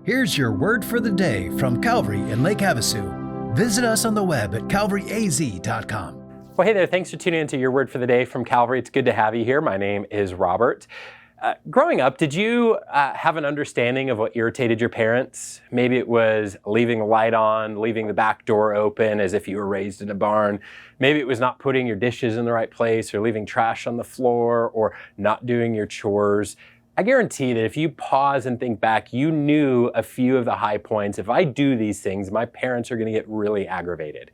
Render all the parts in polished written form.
Here's your word for the day from Calvary in Lake Havasu. Visit us on the web at calvaryaz.com. Well, hey there. Thanks for tuning into your word for the day from Calvary. It's good to have you here. My name is Robert. Growing up, did you have an understanding of what irritated your parents? Maybe it was leaving the light on, leaving the back door open as if you were raised in a barn. Maybe it was not putting your dishes in the right place or leaving trash on the floor or not doing your chores. I guarantee that if you pause and think back, you knew a few of the high points. If I do these things, my parents are going to get really aggravated.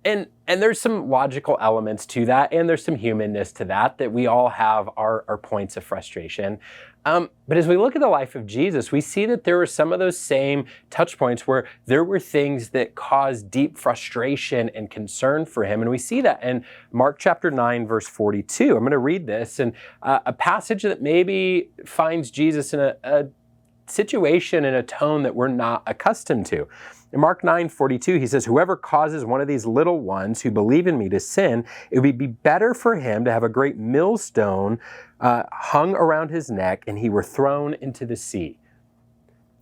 And there's some logical elements to that, and there's some humanness to that we all have our points of frustration. But as we look at the life of Jesus, we see that there were some of those same touch points where there were things that caused deep frustration and concern for him. And we see that in Mark chapter 9, verse 42. I'm going to read this, and a passage that maybe finds Jesus in a situation and a tone that we're not accustomed to. In Mark 9:42, he says, "Whoever causes one of these little ones who believe in me to sin, it would be better for him to have a great millstone hung around his neck and he were thrown into the sea."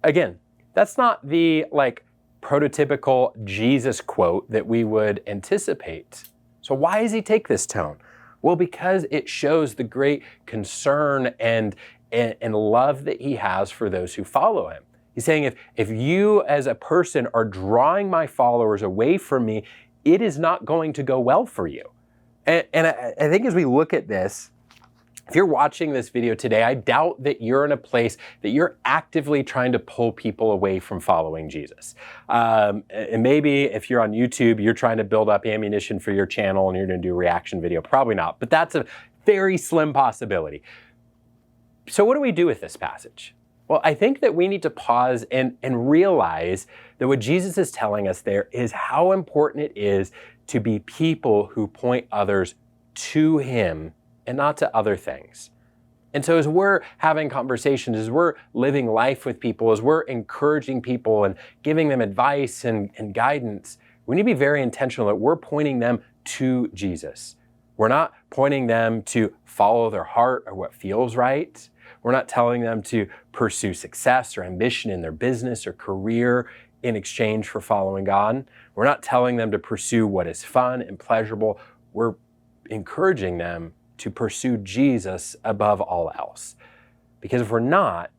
Again, that's not the prototypical Jesus quote that we would anticipate. So why does he take this tone? Well, because it shows the great concern and love that he has for those who follow him. He's saying, if you as a person are drawing my followers away from me, it is not going to go well for you. And I think as we look at this, if you're watching this video today, I doubt that you're in a place that you're actively trying to pull people away from following Jesus. And maybe if you're on YouTube, you're trying to build up ammunition for your channel and you're going to do a reaction video. Probably not, but that's a very slim possibility. So what do we do with this passage? Well, I think that we need to pause and realize that what Jesus is telling us there is how important it is to be people who point others to him and not to other things. And so as we're having conversations, as we're living life with people, as we're encouraging people and giving them advice and guidance, we need to be very intentional that we're pointing them to Jesus. We're not pointing them to follow their heart or what feels right. We're not telling them to pursue success or ambition in their business or career in exchange for following God. We're not telling them to pursue what is fun and pleasurable. We're encouraging them to pursue Jesus above all else. Because if we're not,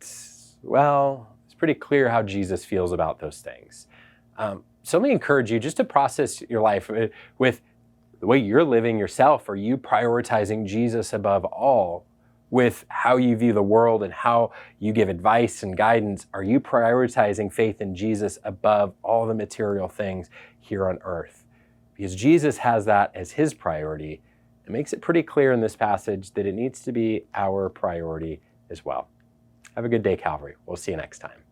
well, it's pretty clear how Jesus feels about those things. So let me encourage you just to process your life with the way you're living yourself. Are you prioritizing Jesus above all? With how you view the world and how you give advice and guidance, are you prioritizing faith in Jesus above all the material things here on earth? Because Jesus has that as his priority. It makes it pretty clear in this passage that it needs to be our priority as well. Have a good day, Calvary. We'll see you next time.